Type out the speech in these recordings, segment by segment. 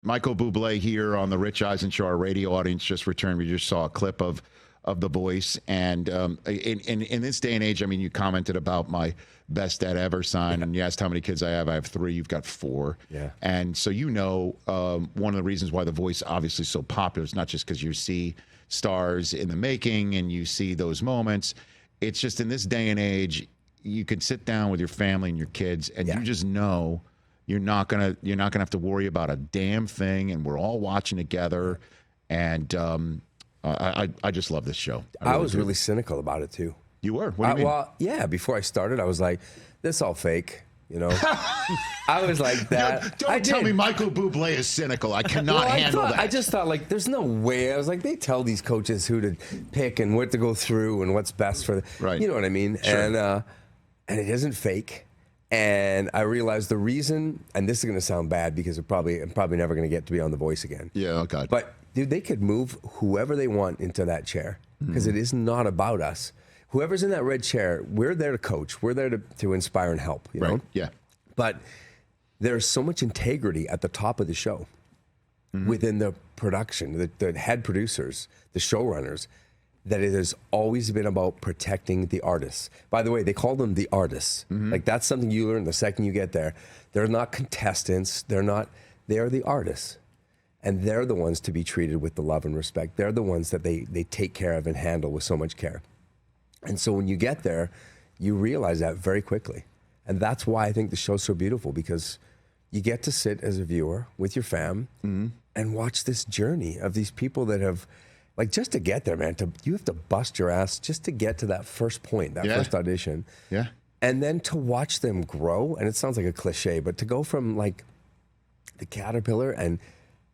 Michael Bublé here on the Rich Eisen Show. Our radio audience just returned. We just saw a clip of The Voice. And in this day and age, I mean, you commented about my best dad ever sign, and you asked how many kids I have. I have 3. You've got 4. Yeah. And so one of the reasons why The Voice obviously is so popular is not just because you see stars in the making and you see those moments. It's just in this day and age, you could sit down with your family and your kids, and you just know you're not gonna have to worry about a damn thing, and we're all watching together. And I just love this show. I was really cynical about it too. You were? What do you mean? Well, yeah. Before I started, I was like, "This all fake." You know, I was like that. Don't tell me Michael Bublé is cynical. I cannot handle that. I just thought, like, there's no way. I was like, they tell these coaches who to pick and what to go through and what's best for them. Right. You know what I mean? Sure. And it isn't fake. And I realized the reason, and this is going to sound bad because I'm probably never going to get to be on The Voice again. Yeah, oh God. But, dude, they could move whoever they want into that chair because it is not about us. Whoever's in that red chair, we're there to coach. We're there to inspire and help, you know? Yeah. But there's so much integrity at the top of the show within the production, the head producers, the showrunners, that it has always been about protecting the artists. By the way, they call them the artists. Like, that's something you learn the second you get there. They're not contestants. They are the artists. And they're the ones to be treated with the love and respect. They're the ones that they take care of and handle with so much care. And so when you get there, you realize that very quickly. And that's why I think the show's so beautiful, because you get to sit as a viewer with your fam and watch this journey of these people that have, like, just to get there, man, you have to bust your ass just to get to that first point, that first audition. Yeah. And then to watch them grow, and it sounds like a cliche, but to go from, like, the caterpillar and,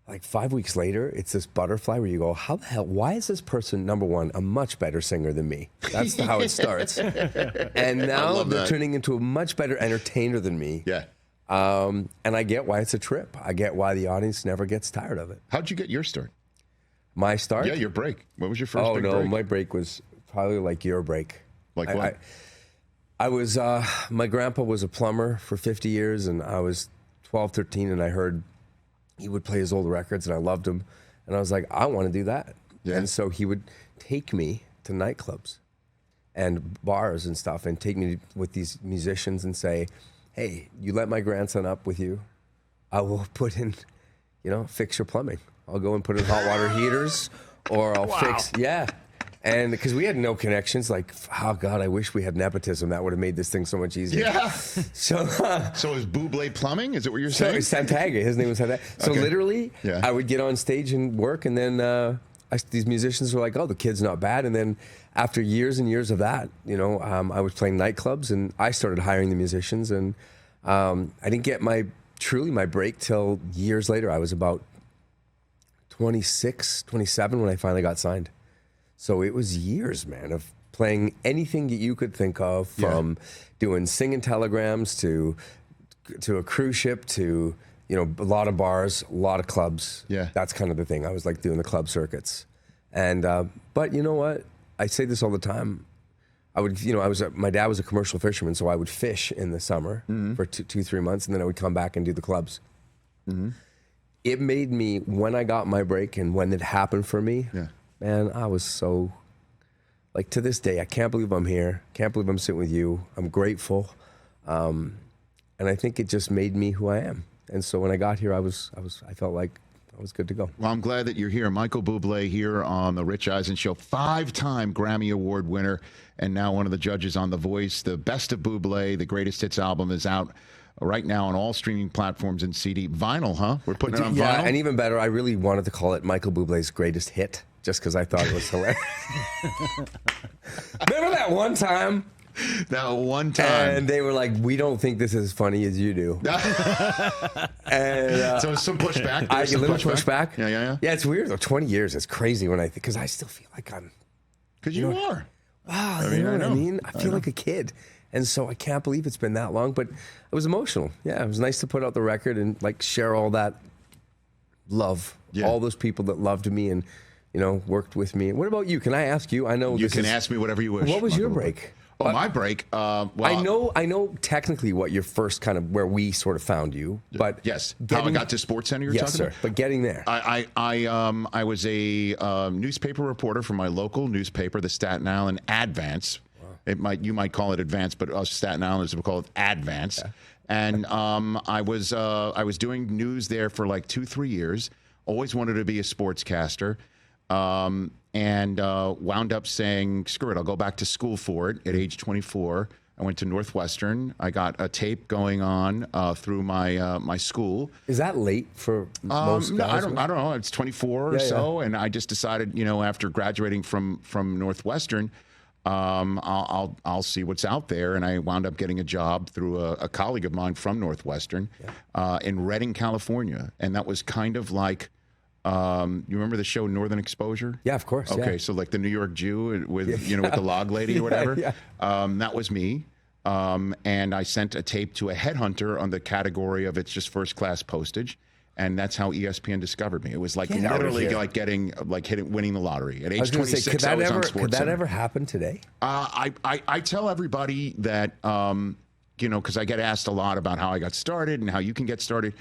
like, 5 weeks later, it's this butterfly where you go, how the hell, why is this person, number one, a much better singer than me? That's how it starts. And now they're turning into a much better entertainer than me. Yeah. And I get why it's a trip. I get why the audience never gets tired of it. How'd you get your start? My start? Yeah, your break. What was your first big break? My break was probably like your break. Like what? I was, my grandpa was a plumber for 50 years, and I was 12, 13, and I heard he would play his old records, and I loved him. And I was like, I want to do that. Yeah. And so he would take me to nightclubs and bars and stuff and take me with these musicians and say, hey, you let my grandson up with you, I will put in, fix your plumbing. I'll go and put in hot water heaters, or I'll fix, And because we had no connections, like, oh God, I wish we had nepotism. That would have made this thing so much easier. Yeah. So is Bublé Plumbing? Is it what you're saying? So Santaga. His name was Santaga. So literally, I would get on stage and work, and then these musicians were like, oh, the kid's not bad. And then after years and years of that, I was playing nightclubs, and I started hiring the musicians. And I didn't get my break till years later. I was about 26, 27 when I finally got signed. So it was years, man, of playing anything that you could think of, from doing singing telegrams to a cruise ship to, a lot of bars, a lot of clubs. Yeah. That's kind of the thing. I was like doing the club circuits. And, but you know what? I say this all the time. I would, my dad was a commercial fisherman, so I would fish in the summer for 2-3 months, and then I would come back and do the clubs. It made me, when I got my break and when it happened for me, man, I was so, like, to this day, I can't believe I'm here. Can't believe I'm sitting with you. I'm grateful. And I think it just made me who I am. And so when I got here, I felt like I was good to go. Well, I'm glad that you're here. Michael Bublé here on the Rich Eisen Show, 5-time Grammy Award winner, and now one of the judges on The Voice. The Best of Bublé, the Greatest Hits album, is out right now on all streaming platforms and CD. Vinyl, huh? We're putting it on vinyl? Yeah, and even better, I really wanted to call it Michael Bublé's Greatest Hit, just because I thought it was hilarious. Remember that one time? That one time. And they were like, we don't think this is as funny as you do. And, so some pushback. A little pushback. Yeah. Yeah, it's weird though. 20 years, it's crazy when because I still feel like I'm. Because you are. Wow, you know what I mean? I feel like a kid. And so I can't believe it's been that long, but it was emotional. Yeah, it was nice to put out the record and like share all that love. Yeah. All those people that loved me and, worked with me. What about you? Can I ask you? I know you can ask me whatever you wish. What was your break? Oh, my break. Well, I know technically what your first kind of where we sort of found you, but yes, how I got to SportsCenter. You're talking about? But getting there, I was a newspaper reporter for my local newspaper, the Staten Island Advance. Wow. You might call it Advance, but us Staten Islanders would call it Advance. Yeah. And I was doing news there for like 2-3 years. Always wanted to be a sportscaster. And wound up saying, screw it, I'll go back to school for it at age 24. I went to Northwestern. I got a tape going on through my school. Is that late for most guys? No, I don't know. It's 24 or so, and I just decided, after graduating from Northwestern, I'll see what's out there, and I wound up getting a job through a colleague of mine from Northwestern in Redding, California, and that was kind of like. You remember the show Northern Exposure? Yeah, of course. Okay, yeah. So like the New York Jew with with the log lady or whatever. Yeah. That was me. And I sent a tape to a headhunter on the category of it's just first class postage, and that's how ESPN discovered me. It was like literally like winning the lottery at age 26. Could that ever happen today? I tell everybody that because I get asked a lot about how I got started and how you can get started.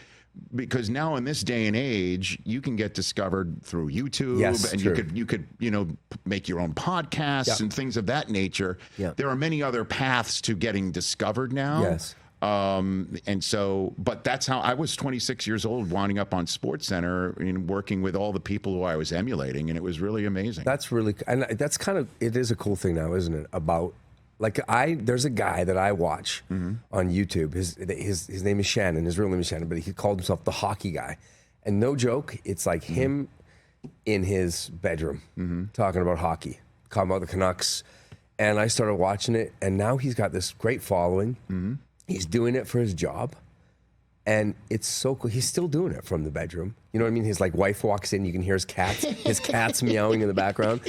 Because now in this day and age, you can get discovered through YouTube, and true. you could make your own podcasts and things of that nature. Yeah. There are many other paths to getting discovered now. Yes. And so, but that's how I was 26 years old, winding up on SportsCenter and working with all the people who I was emulating, and it was really amazing. That's kind of it is a cool thing now, isn't it? About. There's a guy that I watch on YouTube. His name is Shannon. His real name is Shannon, but he called himself the hockey guy. And no joke, it's like him in his bedroom talking about hockey, talking about the Canucks. And I started watching it, and now he's got this great following. He's doing it for his job, and it's so cool. He's still doing it from the bedroom. You know what I mean? His wife walks in, you can hear his cat's meowing in the background.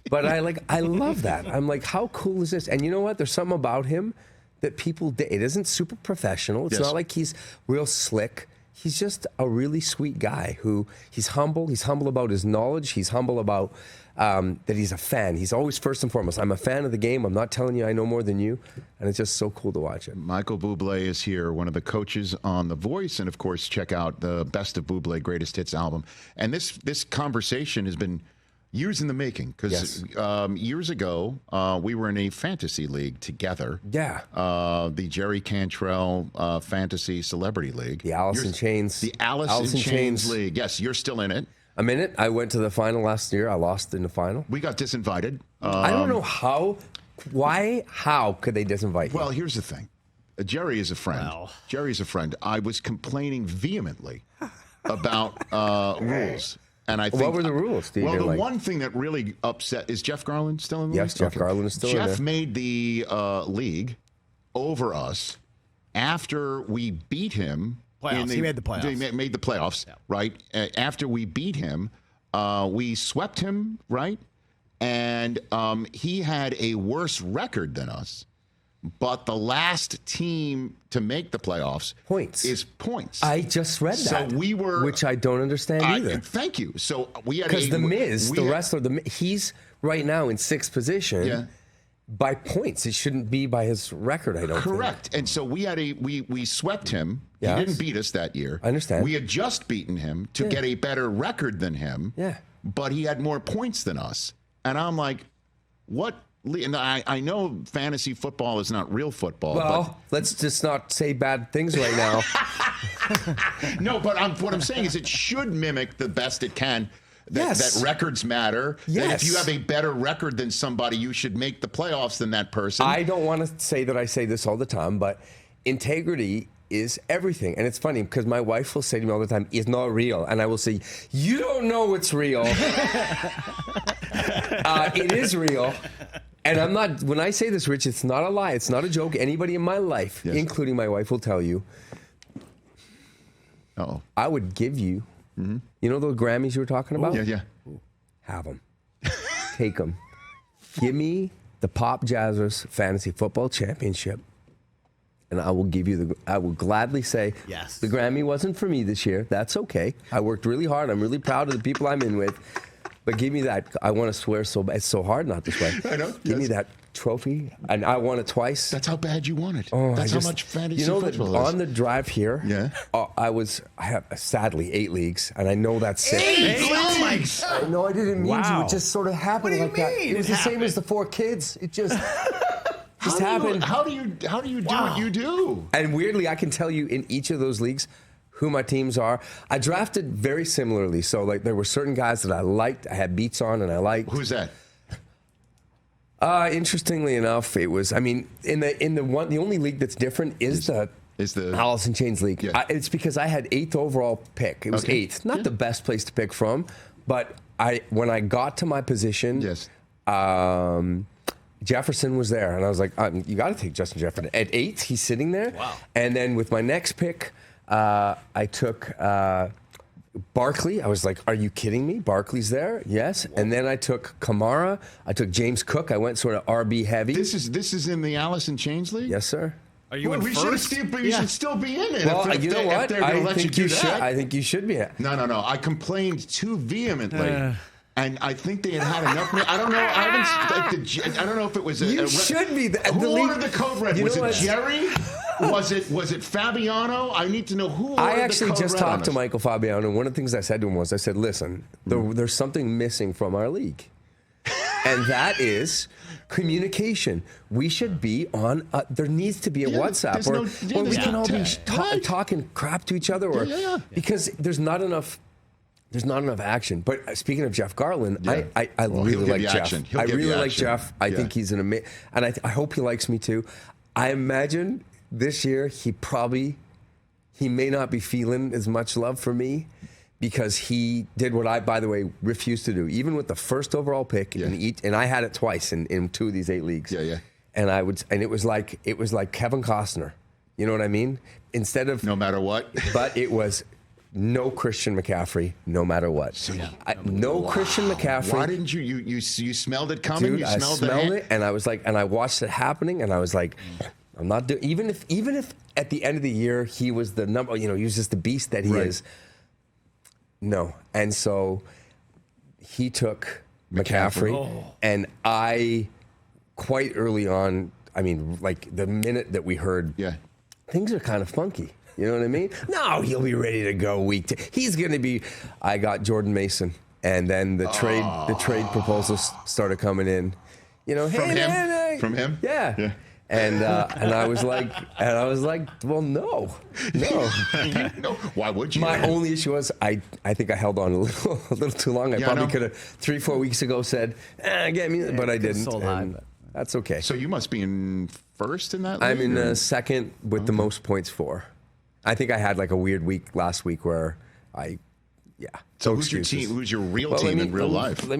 But I love that. I'm like, how cool is this? And you know what? There's something about him that it isn't super professional. It's not like he's real slick. He's just a really sweet guy who he's humble. He's humble about his knowledge. He's humble about that he's a fan. He's always first and foremost, I'm a fan of the game. I'm not telling you I know more than you. And it's just so cool to watch it. Michael Bublé is here, one of the coaches on The Voice. And of course, check out the Best of Bublé Greatest Hits album. And this conversation has been years in the making, because years ago, we were in a fantasy league together. Yeah. The Jerry Cantrell Fantasy Celebrity League. The Alice in Chains. The Alice in Chains League. Yes, you're still in it. I'm in it. I went to the final last year. I lost in the final. We got disinvited. I don't know how. Why? How could they disinvite you? Well, here's the thing. Jerry is a friend. Wow. Jerry's a friend. I was complaining vehemently about rules. And I think, what were the rules? The one thing that really upset is Jeff Garland still in the league? Yes, Jeff Garland is still in there. Jeff made the league over us after we beat him. He made the playoffs. He made the playoffs, right? After we beat him, we swept him, right? And he had a worse record than us. But the last team to make the playoffs is points. I just read that. So we were, which I don't understand either. Thank you. So we had because the Miz, the wrestler, he's right now in sixth position. Yeah. By points, it shouldn't be by his record. I don't. Correct. think. And so we had we swept him. Yes. He didn't beat us that year. I understand. We had just beaten him to get a better record than him. Yeah. But he had more points than us, and I'm like, what? And I know fantasy football is not real football. Well, let's just not say bad things right now. No, but what I'm saying is it should mimic the best it can. That records matter. Yes. That if you have a better record than somebody, you should make the playoffs than that person. I don't want to say that I say this all the time, but integrity is everything. And it's funny because my wife will say to me all the time, it's not real. And I will say, you don't know it's real. It is real. And I'm not, when I say this, Rich, it's not a lie. It's not a joke. Anybody in my life, including my wife, will tell you, I would give you, you know those Grammys you were talking about? Yeah. Have them. Take them. Give me the Pop Jazzers Fantasy Football Championship. And I will give you I will gladly say, yes, the Grammy wasn't for me this year. That's okay. I worked really hard. I'm really proud of the people I'm in with. But give me that. I want to swear so bad. It's so hard not to swear. I know. Give me that trophy, and I won it twice. That's how bad you want it. Oh, That's how much fantasy that football is. on the drive here, I have sadly 8 leagues, and I know that's sick. 8 leagues! No, I didn't mean to. Wow. It just sort of happened like that. It was the same as the 4 kids. It just happened. How do you do what you do? And weirdly, I can tell you in each of those leagues who my teams are. I drafted very similarly. So like there were certain guys that I liked. I had beats on, and I liked. Who's that? Interestingly enough, it was. I mean, the only league that's different is the Alice in Chains League. Yeah. It's because I had 8th overall pick. It was 8th. Not the best place to pick from, but when I got to my position, Jefferson was there, and I was like, you got to take Justin Jefferson. At 8th, he's sitting there. Wow. And then with my next pick, I took Barkley. I was like, are you kidding me? Barkley's there? Yes. And then I took Kamara. I took James Cook. I went sort of RB heavy. This is in the Alice in Chains League? Yes, sir. Are you in first? You should still be in it. Well, if you know what? If they're going to let you do that. I think you should be. No. I complained too vehemently. And I think they had enough. I don't know. I don't know if it was You should be. Who ordered the code red? Was it what? Jerry? Was it Fabiano? I need to know who ordered I actually the code just red on talked to this. Michael Fabiano, and one of the things I said to him was, I said, listen, there's something missing from our league. And that is communication. We should be on, there needs to be a WhatsApp, or we can all be talking crap to each other, because there's not enough action. But speaking of Jeff Garland, I really like Jeff. I really like Jeff. I think he's an amazing, and I hope he likes me too. I imagine this year he may not be feeling as much love for me because he did what I, by the way, refused to do. Even with the first overall pick, and I had it twice in 2 of these 8 leagues. And it was like Kevin Costner. You know what I mean? Instead of no matter what, but it was. No Christian McCaffrey, no matter what. No Christian McCaffrey. Why didn't you smelled it coming? Dude, you smelled it, and I was like, and I watched it happening, and I was like, I'm not doing. Even if at the end of the year he was the number, he was just the beast that he is. No, and so he took McCaffrey, and I quite early on. I mean, like the minute that we heard, things are kind of funky. You know what I mean? No, he'll be ready to go week 2. He's going to be. I got Jordan Mason, and then the trade proposals started coming in. From him? Yeah. And I was like, well, no. Why would you? My only issue was I think I held on a little too long. I probably could have 3-4 weeks ago said, get me, but I didn't. So high, but. That's okay. So you must be in first in that league? I'm in second with the most points for. I think I had like a weird week last week where So who's your team? Who's your real team in real life? The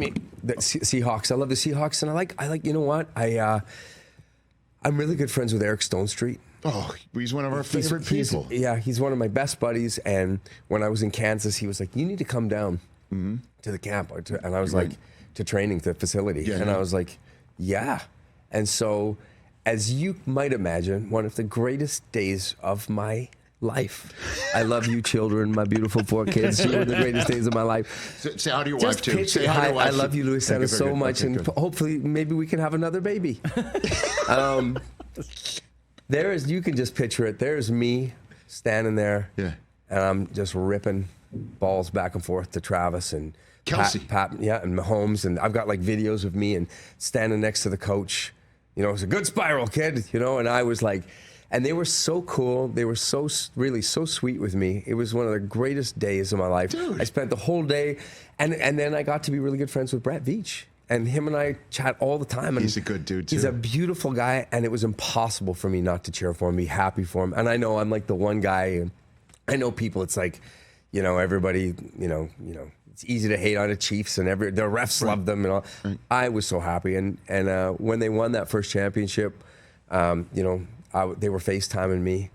Seahawks. I love the Seahawks, and I like. You know what? I'm really good friends with Eric Stonestreet. Oh, he's one of our favorite people. He's one of my best buddies. And when I was in Kansas, he was like, "You need to come down to the camp," and I was like, "To training, to the facility," and I was like, "Yeah." And so, as you might imagine, one of the greatest days of my life. I love you, children, my beautiful 4 kids. You are the greatest days of my life. Say hi to your wife, too. Say hi to your wife. I love you, Luisana, so much, and hopefully maybe we can have another baby. You can just picture it. There's me standing there, and I'm just ripping balls back and forth to Travis and Kelsey. Pat, and Mahomes, and I've got like videos of me and standing next to the coach. It's a good spiral, kid, and I was like, and they were so cool. They were so sweet with me. It was one of the greatest days of my life. Dude. I spent the whole day, and then I got to be really good friends with Brett Veach. And him and I chat all the time. And he's a good dude, too. He's a beautiful guy, and it was impossible for me not to cheer for him, be happy for him. And I know I'm like the one guy, and I know people, it's like, everybody, it's easy to hate on the Chiefs, and the refs love them and all. Right. I was so happy. And when they won that first championship, they were FaceTiming me.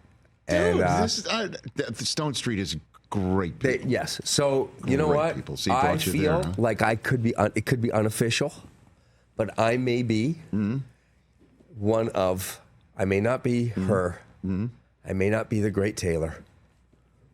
Dude, Stone Street is great people. Yes. So you know what? So I feel like it could be unofficial, but I may be one of. I may not be her. I may not be the great Taylor,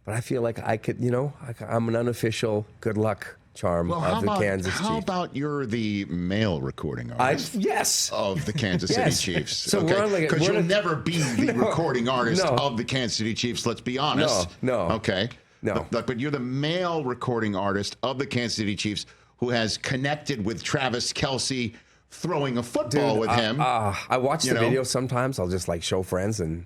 but I feel like I could. I'm an unofficial good luck charm of the Kansas Chiefs. How about you're the male recording artist? Yes. Of the Kansas City Chiefs. So because you'll never be the recording artist of the Kansas City Chiefs, let's be honest. No. Okay. No. But you're the male recording artist of the Kansas City Chiefs who has connected with Travis Kelce throwing a football with him. I watch the video sometimes. I'll just like show friends and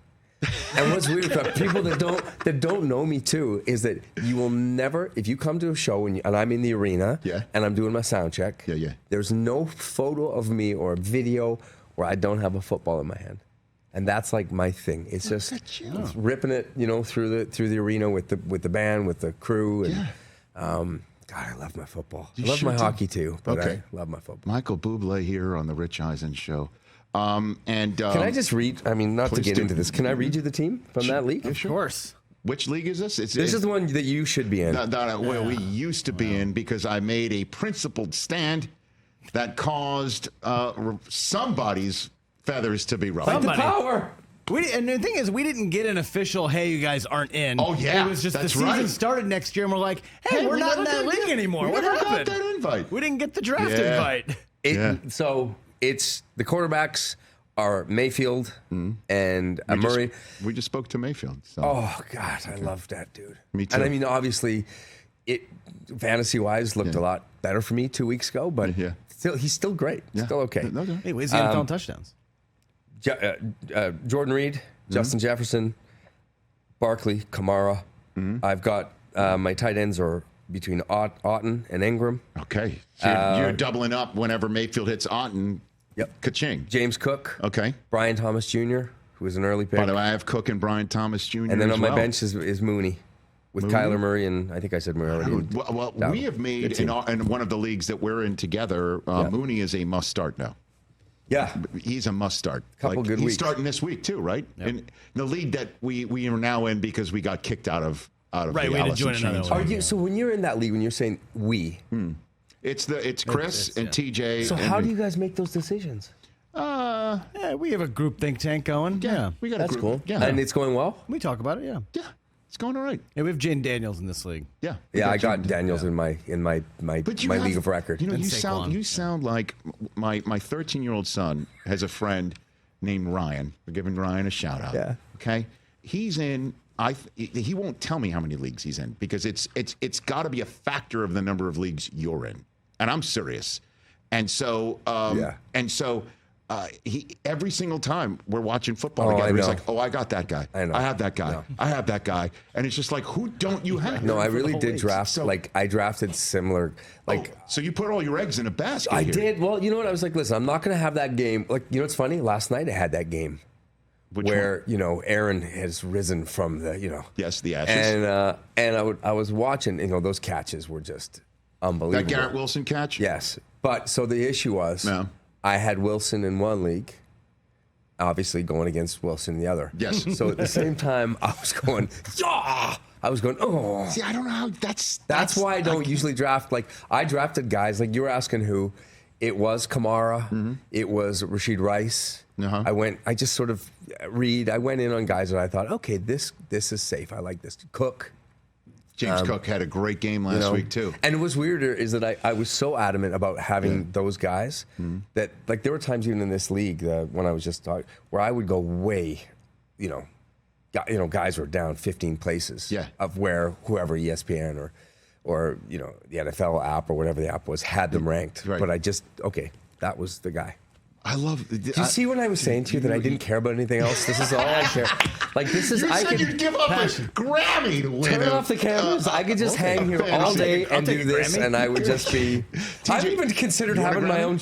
what's weird for people that don't know me too is that you will never, if you come to a show and I'm in the arena and I'm doing my sound check, there's no photo of me or video where I don't have a football in my hand. And that's like my thing. It's just it's ripping it, through the arena with the band, with the crew. And, God, I love my football. I love my hockey too, but I love my football. Michael Bublé here on the Rich Eisen Show. Can I just read? I mean, not to get into this. Can I read you the team from that league? Of course. Which league is this? This is the one that you should be in. Well, we used to be in because I made a principled stand that caused somebody's feathers to be ruffled. Fight the power. And the thing is, we didn't get an official, hey, you guys aren't in. Oh, yeah. It was just the season started next year, and we're like, hey, we're not in that league anymore. What happened? Got that invite. We didn't get the draft invite. So it's the quarterbacks are Mayfield and Murray. We just spoke to Mayfield. So. Oh, God, I love that dude. Me too. And I mean, obviously, it fantasy-wise looked a lot better for me 2 weeks ago, but he's still great. Still okay. Hey, where's the NFL touchdowns? Jordan Reed, Justin Jefferson, Barkley, Kamara. I've got my tight ends are between Otten and Ingram. Okay. So you're doubling up whenever Mayfield hits Otten. Yep. Ka-ching. James Cook. Okay. Brian Thomas Jr., who was an early pick. By the way, I have Cook and Brian Thomas Jr. And then on my bench is Mooney. With Kyler Murray, and I think I said Murray already. Well, we have made in one of the leagues that we're in together, Mooney is a must start now. Yeah. He's a must start. Couple good weeks. He's starting this week too, right? Yep. In the league that we are now in because we got kicked out of right, the we had to Allison join another Chains. one. Are you, so when you're in that league, when you're saying we. It's Chris and TJ. So how do you guys make those decisions? We have a group think tank going. Yeah. We got That's a group. cool. Yeah. And it's going well? We talk about it, yeah. Yeah. It's going all right. Yeah, we have Jane Daniels in this league. Yeah. Yeah, I got Daniels in my league of record. You sound like my 13-year-old son has a friend named Ryan. We're giving Ryan a shout out. Yeah. Okay. He's in. He won't tell me how many leagues he's in because it's got to be a factor of the number of leagues you're in, and I'm serious. And so he every single time we're watching football together, he's like, "Oh, I got that guy. I know. I have that guy. No. I have that guy." And it's just like, who don't you have? No, I really did league. draft. I drafted similar. So you put all your eggs in a basket. I here. did. Well, you know what? I was like, listen, I'm not going to have that game. What's funny? Last night I had that game where Aaron has risen from the Yes, the ashes. And I was watching. Those catches were just unbelievable. That Garrett Wilson catch. Yes, but so the issue was. I had Wilson in one league, obviously going against Wilson in the other. Yes. So at the same time, I was going, oh. See, I don't know how That's why I don't usually draft. I drafted guys, like you were asking who. It was Kamara. It was Rashid Rice. I just sort of I went in on guys that I thought, okay, this is safe. I like this. Cook. James Cook had a great game last week, too. And what's weirder is that I was so adamant about having those guys that, there were times even in this league when I was just talking, where I would go way, guys were down 15 places of where whoever ESPN or the NFL app or whatever the app was had them ranked. Right. But that was the guy. I love. Do you see what I was saying to you that I didn't care about anything else? This is all I care. You said you'd give up a Grammy to win. Turn off the cameras. I could just hang here all day and do this, and I would just be. I've even considered having my own.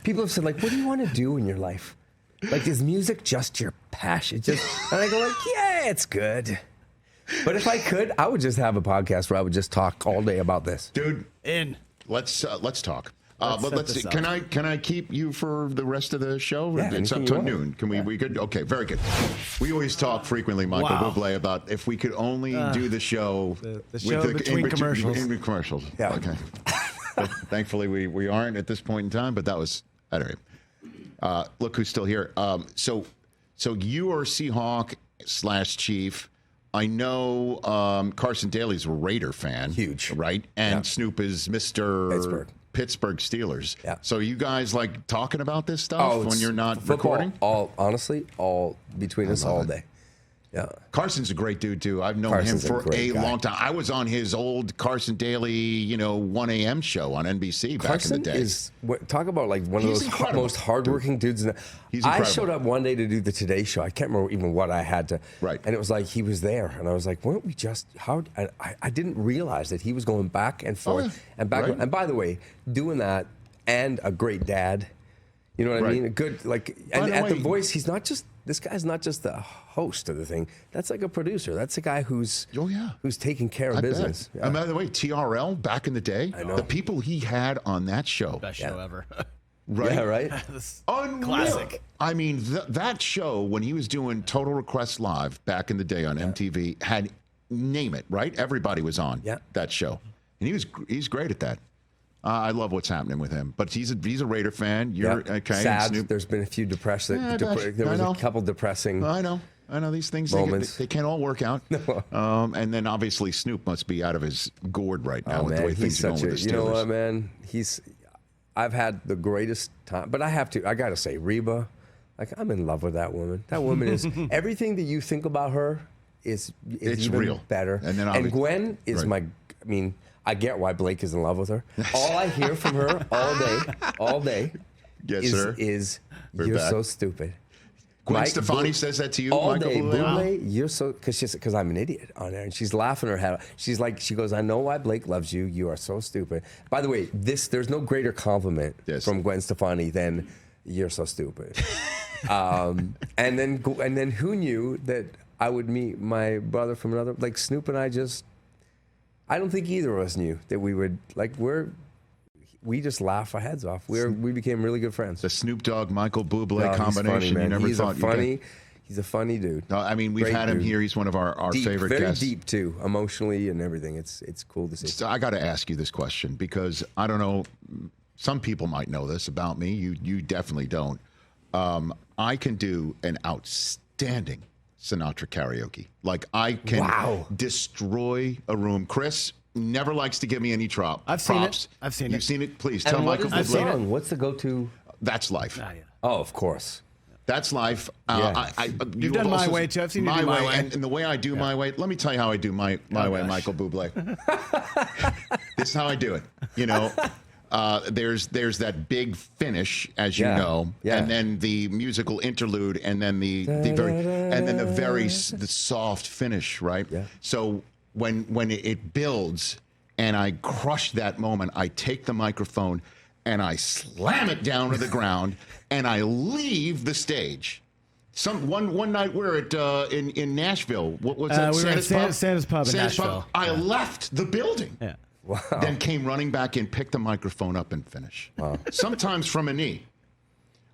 People have said, what do you want to do in your life? Is music just your passion? And I go yeah, it's good. But if I could, I would just have a podcast where I would just talk all day about this. Dude, let's talk. But let's see. Can I keep you for the rest of the show? Yeah, it's up to noon. Can we could? Okay, very good. We always talk frequently, Michael Bublé, about if we could only do the show the show between commercials. In commercials. Yeah. Okay. Thankfully, we aren't at this point in time, but that was at any rate. Look who's still here. So you are Seahawk /Chief. I know Carson Daly's a Raider fan. Huge. Right? And Snoop is Mr. Pittsburgh Steelers. Yeah. So you guys like talking about this stuff when you're not football, recording? Honestly, all between us all day. Yeah. Carson's a great dude, too. I've known him for a long time. I was on his old Carson Daly, 1 a.m. show on NBC back in the day. Talk about like one of those most hardworking dudes. He's incredible. I showed up one day to do the Today Show. I can't remember even what I had to. Right. And it was like he was there. And I was like, weren't we just, I didn't realize that he was going back and forth and back. Right. And by the way, doing that and a great dad, you know what I mean? A good, and at The Voice, this guy's not just the host of the thing. That's like a producer. That's a guy who's taking care of business. Yeah. And by the way, TRL back in the day, the people he had on that show. Best show ever. Right? Yeah, right? Unreal. Classic. I mean, that show, when he was doing Total Request Live back in the day on MTV, had, name it, right? Everybody was on that show. And he's great at that. I love what's happening with him, but he's a Raider fan. You're okay. Sad. There's been a few depressing. There was a couple depressing. I know these things. They can't all work out. And then obviously Snoop must be out of his gourd right now with the way things are going with the Steelers. You know what, man? I've had the greatest time, but I gotta say, Reba, I'm in love with that woman. That woman is everything that you think about her is even real. Better. And Gwen is I get why Blake is in love with her. All I hear from her all day is you're so stupid. Gwen Stefani says that to you, all Michael day, Bublé? you're so, because I'm an idiot on there, and she's laughing her head off. She goes, I know why Blake loves you. You are so stupid. By the way, there's no greater compliment from Gwen Stefani than you're so stupid. And then who knew that I would meet my brother from another, like Snoop and I don't think either of us knew that we would, we just laugh our heads off. We became really good friends. The Snoop Dogg Michael Bublé combination. Funny, you never thought he's a funny dude. No, I mean, we've had him here. He's one of our favorite guests. Very deep too, emotionally and everything. It's cool to see. So I got to ask you this question because I don't know. Some people might know this about me. You definitely don't. I can do an outstanding Sinatra karaoke. Like I can destroy a room. Chris never likes to give me any props. I've seen it. You've seen it? Please and tell Michael. What is the song? What's the go-to? That's Life. Oh, of course. That's Life. You've done My Way too. I've seen you do My Way. And the way I do My Way, let me tell you how I do my way, Michael Bublé. This is how I do it. There's that big finish, as you know, and then the musical interlude, and then the soft finish, right? Yeah. So when it builds and I crush that moment, I take the microphone and I slam it down to the ground and I leave the stage. One night we're at in Nashville. What's that? We were at Santa's Pub in Nashville. I left the building. Yeah. Wow. Then came running back in, picked the microphone up, and finish. Wow. Sometimes from a knee.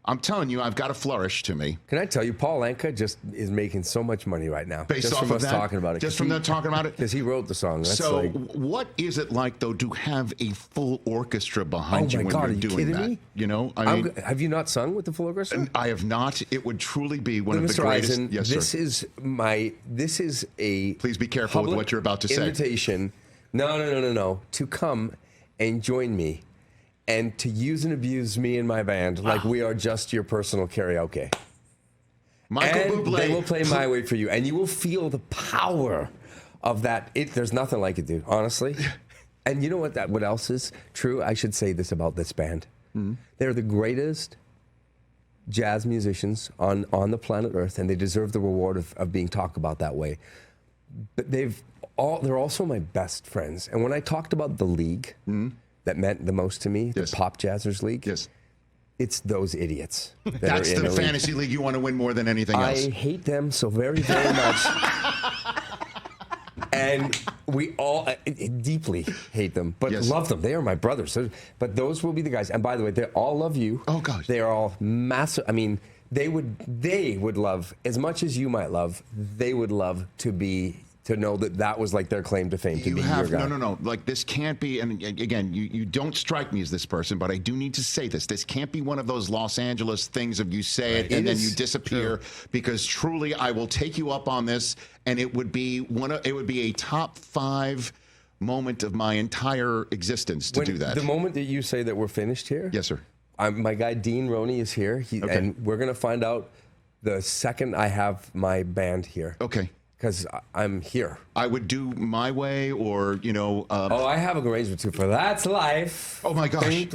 I'm telling you, I've got a flourish to me. Can I tell you, Paul Anka just is making so much money right now. Based just off from of us that? talking about it. Just from them talking about it? Because he wrote the song. That's so what is it like, though, to have a full orchestra behind you when you're doing that? Me? You know, I mean, have you not sung with the full orchestra? I have not. It would truly be one of the greatest. Eisen, yes, this sir. This is a Please be careful with what you're about to say. Invitation. No. To come and join me and to use and abuse me and my band like we are just your personal karaoke. Michael Bublé. They will play My Way for you, and you will feel the power of that. There's nothing like it, dude, honestly. And you know what else is true? I should say this about this band. Mm-hmm. They're the greatest jazz musicians on the planet Earth, and they deserve the reward of being talked about that way. But they're also my best friends. And when I talked about the league that meant the most to me, the Pop Jazzers League, it's those idiots. That's the fantasy league you want to win more than anything else. I hate them so very, very much. And we all deeply hate them, but love them. They are my brothers. But those will be the guys. And by the way, they all love you. Oh, God. They are all massive. I mean, they would love, as much as you might love, they would love to be to know that that was like their claim to fame, to be your guy. No. Like, this can't be, and again, you don't strike me as this person, but I do need to say this. This can't be one of those Los Angeles things of you say it and then you disappear, because truly I will take you up on this, and it would be a top 5 moment of my entire existence to do that. The moment that you say that we're finished here? Yes, sir. My guy Dean Roney is here, and we're going to find out the second I have my band here. Okay. Because I'm here. I would do my way, or, I have an arrangement too for That's Life. Oh, my gosh.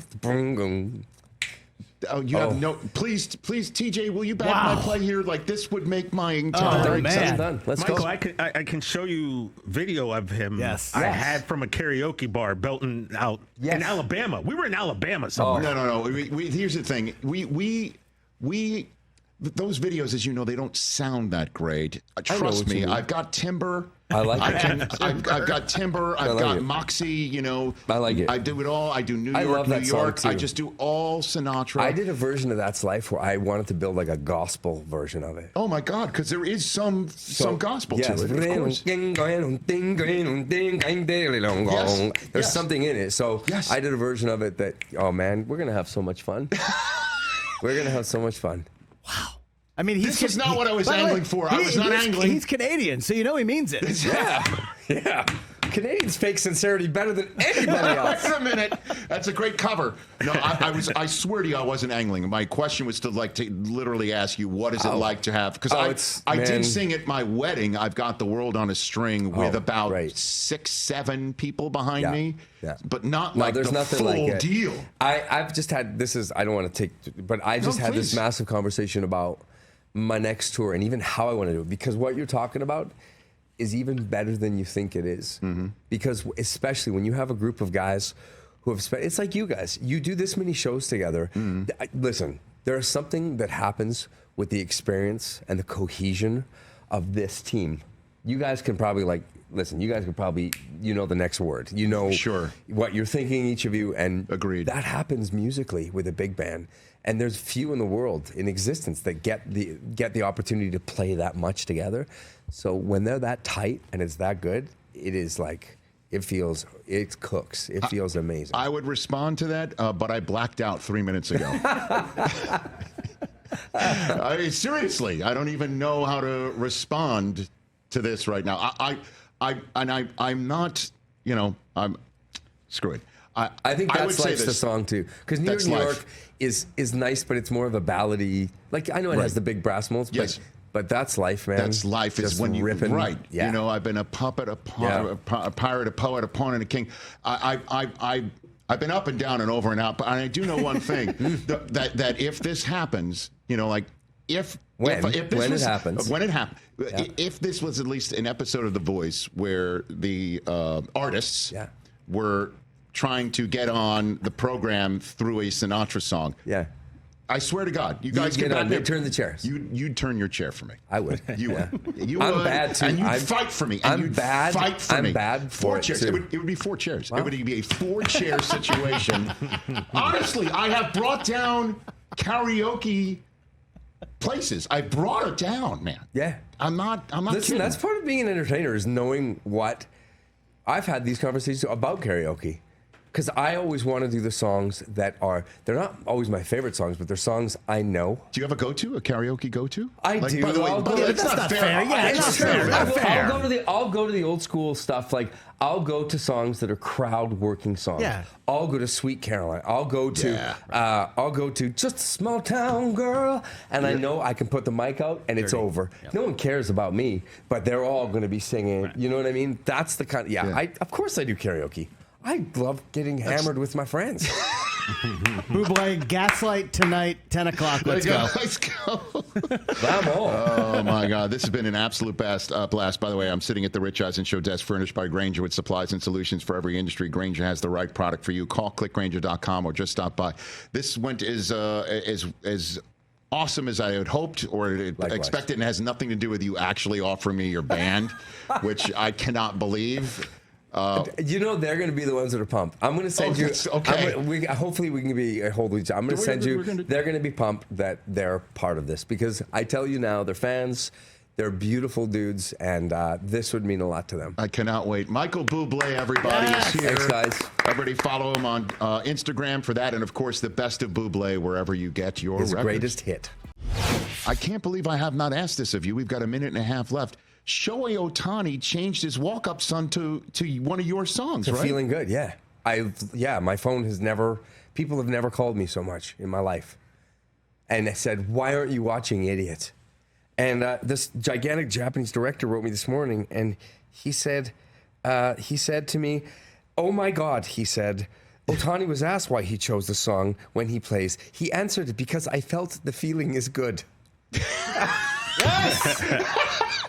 Oh, you have no. Please, TJ, will you back my play here? Like, this would make my entire. Oh, man. Done. Let's Michael, go. I can show you video of him. Yes. I had from a karaoke bar belting out in Alabama. We were in Alabama somewhere. No. Here's the thing. We those videos, as you know, they don't sound that great. Trust me, I've got timber. I like it. I've got timber. I've got moxie. I like it. I do it all. I do New York, love that New York. song, too. I just do all Sinatra. I did a version of That's Life where I wanted to build like a gospel version of it. Oh my God, because there is some gospel to it. Of course. There's something in it. So I did a version of it that, oh man, we're gonna have so much fun. We're gonna have so much fun. Wow. I mean, this is not what I was angling for. I was not angling. He's Canadian, so he means it. Yeah. Canadians fake sincerity better than anybody else. Wait a minute. That's a great cover. No, I swear to you, I wasn't angling. My question was to literally ask you, what is it like to have? Because I did sing at my wedding. I've got the world on a string with about 6, 7 people behind me. Yeah. But not like there's the nothing full like deal. I've just had I don't want to take, but I just had this massive conversation about my next tour and even how I want to do it, because what you're talking about is even better than you think it is. Mm-hmm. Because especially when you have a group of guys who have spent, it's like you guys, you do this many shows together. Mm-hmm. Listen, there is something that happens with the experience and the cohesion of this team. You guys can probably you guys could probably, the next word. What you're thinking, each of you. And agreed. That happens musically with a big band. And there's few in the world in existence that get the opportunity to play that much together. So when they're that tight and it's that good, it is like, it cooks. It feels amazing. I would respond to that, but I blacked out 3 minutes ago. I mean, seriously, I don't even know how to respond to this right now. I'm not, I'm screw it. I think That's Life's the song too, because New York is nice, but it's more of a ballady. Like, I know it has the big brass molds, but That's Life, man. That's Life is when you ripping. Right. Yeah. I've been a puppet, a pirate, a poet, a pawn, and a king. I've been up and down and over and out, but I do know one thing: that if this happens, when it happens, if this was at least an episode of The Voice where the artists were trying to get on the program through a Sinatra song. Yeah. I swear to God, you guys get on. They turn the chairs. You'd turn your chair for me. I would. You would. I'm bad too. And you'd fight for me. And you'd fight for me. I'm bad for 4 chairs. It would be 4 chairs. Wow. It would be a 4-chair situation. Honestly, I have brought down karaoke places. I brought it down, man. Yeah. I'm not Listen, kidding. that's part of being an entertainer, is knowing what. I've had these conversations about karaoke. Because I always want to do the songs they're not always my favorite songs, but they're songs I know. Do you have a karaoke go-to? I do. By the way, that's not fair. Yeah, it's not fair. I'll go to the old school stuff. Like, I'll go to songs that are crowd working songs. Yeah. I'll go to Sweet Caroline. I'll go to Just a Small Town Girl, and I know I can put the mic out and it's over. Yep. No one cares about me, but they're all going to be singing. Right. You know what I mean? That's the kind. Of course I do karaoke. I love getting hammered with my friends. Bublé, Gaslight tonight, 10 o'clock. Let's go. Let's go. Vamos. Oh, my God. This has been an absolute blast. By the way, I'm sitting at the Rich Eisen Show desk, furnished by Grainger with supplies and solutions for every industry. Grainger has the right product for you. Call clickgrainger.com or just stop by. This went as awesome as I had hoped or expected, and has nothing to do with you actually offering me your band, which I cannot believe. They're going to be the ones that are pumped. I'm going to send you. Okay. Hopefully, we can be a hold of each other. I'm going to send you. They're going to be pumped that they're part of this, because I tell you now, they're fans. They're beautiful dudes, and this would mean a lot to them. I cannot wait. Michael Bublé, everybody, is here. Thanks, guys. Everybody follow him on Instagram for that. And, of course, the best of Bublé wherever you get your His records. greatest hit. I can't believe I have not asked this of you. We've got a minute and a half left. Shohei Ohtani changed his walk-up son to one of your songs, right? Feeling good, yeah. My phone has never, people have never called me so much in my life. And they said, why aren't you watching, idiot? And this gigantic Japanese director wrote me this morning, and he said to me, oh my God, he said, Ohtani was asked why he chose the song when he plays. He answered it because I felt the feeling is good. Yes!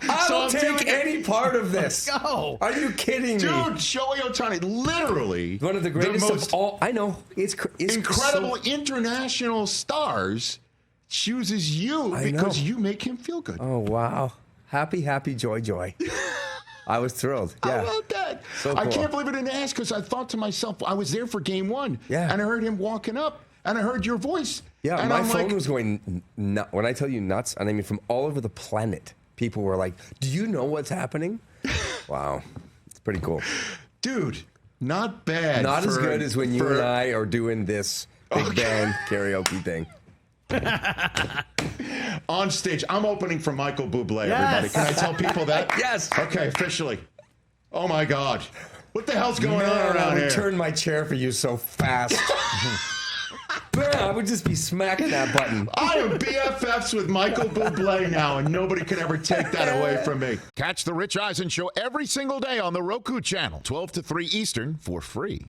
I don't take any part of this. Let's go. Are you kidding me? Dude, Shohei Ohtani, literally One of the greatest of all. I know. It's incredible so, international stars chooses you I because know. you make him feel good. Oh, wow. Happy, happy, joy, joy. I was thrilled. Yeah. I love that. So I cool. can't believe I didn't ask because I thought to myself, I was there for game one. Yeah. And I heard him walking up and I heard your voice. Yeah, and my I'm phone like, was going nuts. When I tell you nuts, and I mean from all over the planet, people were like, do you know what's happening? Wow. It's pretty cool. dude, not bad. Not as good as when you and I are doing this big band karaoke thing. On stage, I'm opening for Michael Bublé, Yes. everybody. Can I tell people that? Yes. Okay, officially. Oh, my God. What the hell's going Man, on around I would here? turn my chair for you so fast. Man, I would just be smacking that button. I am BFFs with Michael Bublé now, and nobody can ever take that away from me. Catch the Rich Eisen Show every single day on the Roku Channel, 12 to 3 Eastern, for free.